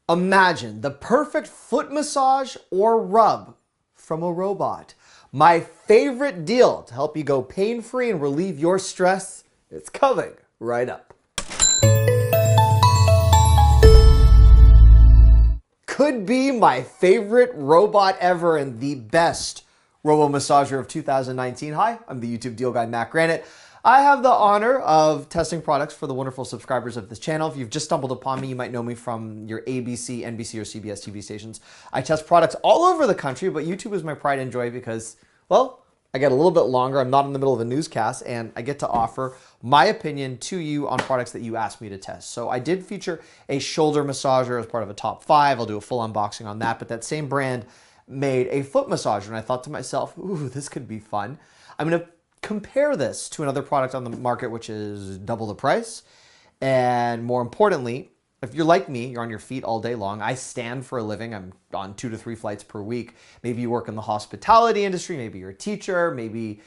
Imagine the perfect foot massage or rub from a robot. My favorite deal to help you go pain-free and relieve your stress. It's coming right up. Could be my favorite robot ever and the best robo massager of 2019. Hi, I'm the YouTube deal guy, Matt Granite. I have the honor of testing products for the wonderful subscribers of this channel. If you've just stumbled upon me, you might know me from your ABC, NBC, or CBS TV stations. I test products all over the country, but YouTube is my pride and joy because, well, I get a little bit longer. I'm not in the middle of a newscast, and I get to offer my opinion to you on products that you asked me to test. So I did feature a shoulder massager as part of a top 5. I'll do a full unboxing on that, but that same brand made a foot massager, and I thought to myself, ooh, this could be fun. I'm going to compare this to another product on the market, which is double the price. And more importantly, if you're like me, you're on your feet all day long. I stand for a living. I'm on 2 to 3 flights per week. Maybe you work in the hospitality industry. Maybe you're a teacher. Maybe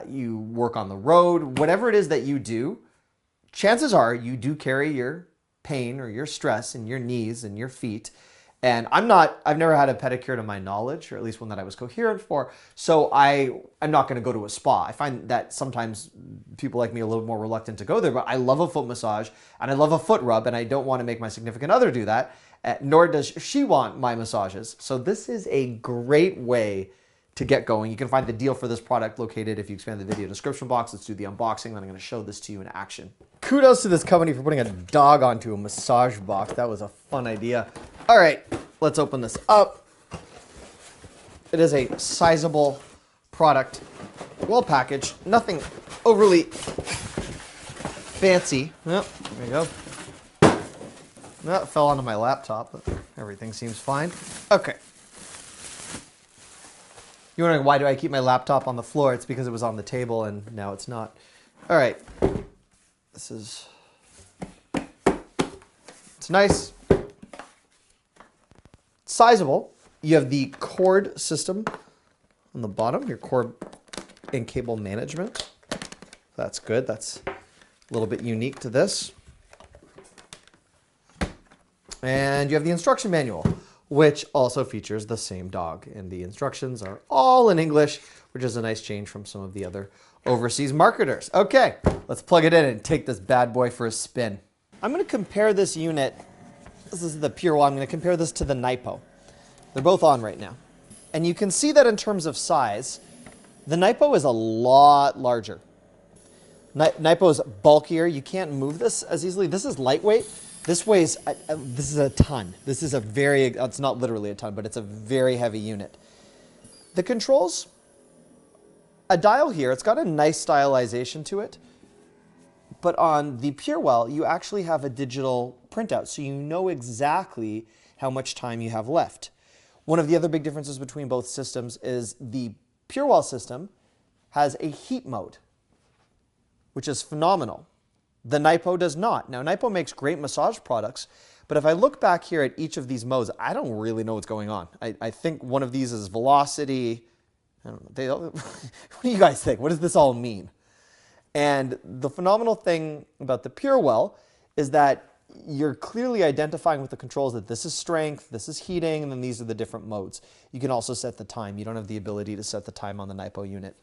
you work on the road. Whatever it is that you do, chances are you do carry your pain or your stress in your knees and your feet. And I've never had a pedicure to my knowledge, or at least one that I was coherent for. So I'm not going to go to a spa. I find that sometimes people like me are a little more reluctant to go there, but I love a foot massage and I love a foot rub, and I don't want to make my significant other do that, nor does she want my massages. So this is a great way to get going. You can find the deal for this product located if you expand the video description box. Let's do the unboxing, then I'm going to show this to you in action. Kudos to this company for putting a dog onto a massage box. That was a fun idea. All right, let's open this up. It is a sizable product, well packaged, nothing overly fancy. Oh, there you go. That fell onto my laptop, but everything seems fine. Okay. You're wondering why do I keep my laptop on the floor? It's because it was on the table and now it's not. All right. This is, it's nice. Sizable. You have the cord system on the bottom, your cord and cable management. That's good. That's a little bit unique to this. And you have the instruction manual, which also features the same dog. And the instructions are all in English, which is a nice change from some of the other overseas marketers. Okay, let's plug it in and take this bad boy for a spin. I'm going to compare this unit. This is the Pur. I'm going to compare this to the Naipo. They're both on right now. And you can see that in terms of size, the Naipo is a lot larger. Naipo is bulkier. You can't move this as easily. This is lightweight. This weighs, this is a ton. This is a very, it's not literally a ton, but it's a very heavy unit. The controls, a dial here, it's got a nice stylization to it. But on the Purewell, you actually have a digital printout, so you know exactly how much time you have left. One of the other big differences between both systems is the Purewell system has a heat mode, which is phenomenal. The Naipo does not. Now, Naipo makes great massage products, but if I look back here at each of these modes, I don't really know what's going on. I think one of these is velocity. I don't know. What do you guys think? What does this all mean? And the phenomenal thing about the Purewell is that you're clearly identifying with the controls that this is strength, this is heating, and then these are the different modes. You can also set the time. You don't have the ability to set the time on the Naipo unit.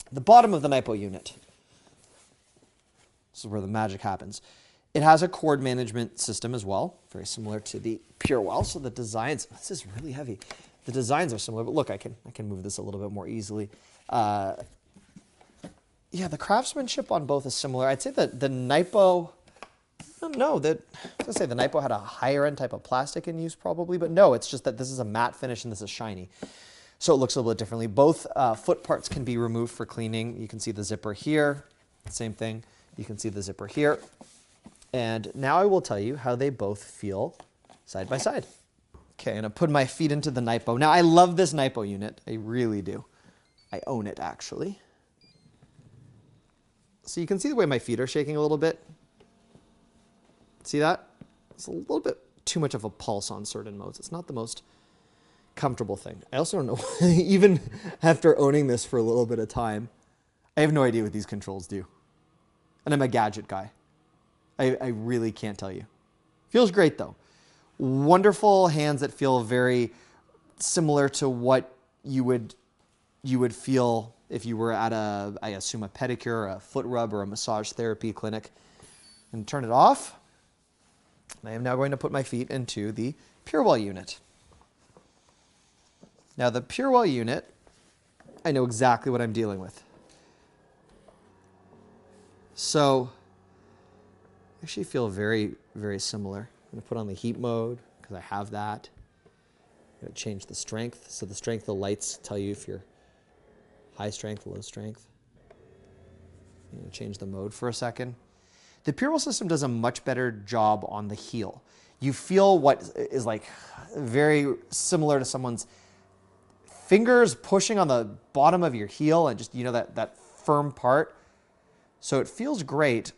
The bottom of the Naipo unit, this is where the magic happens. It has a cord management system as well, very similar to the Purewell. So the designs, this is really heavy. The designs are similar, but look, I can move this a little bit more easily. Yeah, the craftsmanship on both is similar. I'd say that the Naipo, I don't know, I was gonna say the Naipo had a higher end type of plastic in use probably, but no, it's just that this is a matte finish and this is shiny. So it looks a little bit differently. Both foot parts can be removed for cleaning. You can see the zipper here, same thing. You can see the zipper here. And now I will tell you how they both feel side by side. Okay, I'm gonna put my feet into the Naipo. Now I love this Naipo unit, I really do. I own it actually. So you can see the way my feet are shaking a little bit. See that? It's a little bit too much of a pulse on certain modes. It's not the most comfortable thing. I also don't know, even after owning this for a little bit of time, I have no idea what these controls do. And I'm a gadget guy. I really can't tell you. Feels great though. Wonderful hands that feel very similar to what you would feel if you were at I assume a pedicure, a foot rub, or a massage therapy clinic. And turn it off. I am now going to put my feet into the PureWell unit. Now the PureWell unit, I know exactly what I'm dealing with. So I actually feel very, very similar. I'm going to put on the heat mode because I have that. I'm going to change the strength. So the strength of the lights tell you if you're high strength, low strength. I'm going to change the mode for a second. The PureWell system does a much better job on the heel. You feel what is like very similar to someone's fingers pushing on the bottom of your heel and just, you know, that firm part. So it feels great.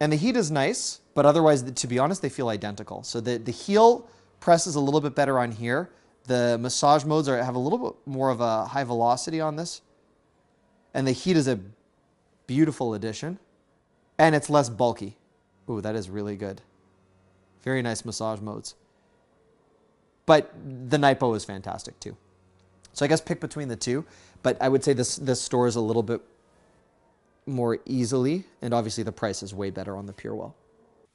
And the heat is nice, but otherwise, to be honest, they feel identical. So the heel presses a little bit better on here. The massage modes have a little bit more of a high velocity on this. And the heat is a beautiful addition. And it's less bulky. Ooh, that is really good. Very nice massage modes. But the Nypo is fantastic too. So I guess pick between the two. But I would say this stores a little bit more easily. And obviously the price is way better on the PureWell.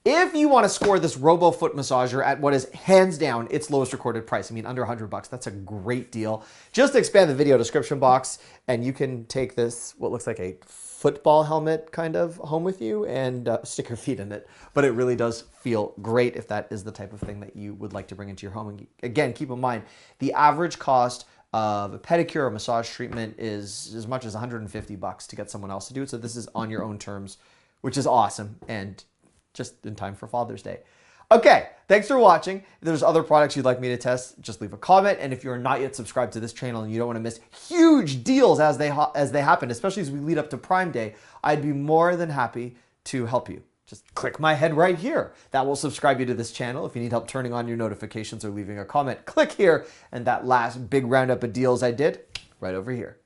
If you want to score this Robo Foot Massager at what is hands down its lowest recorded price, I mean under $100, that's a great deal. Just expand the video description box and you can take this, what looks like a football helmet kind of, home with you and stick your feet in it. But it really does feel great if that is the type of thing that you would like to bring into your home. And again, keep in mind, the average cost of a pedicure or massage treatment is as much as $150 to get someone else to do it. So this is on your own terms, which is awesome. And just in time for Father's Day. Okay, thanks for watching. If there's other products you'd like me to test, just leave a comment. And if you're not yet subscribed to this channel and you don't want to miss huge deals as they happen, especially as we lead up to Prime Day, I'd be more than happy to help you. Just click my head right here. That will subscribe you to this channel. If you need help turning on your notifications or leaving a comment, click here. And that last big roundup of deals I did, right over here.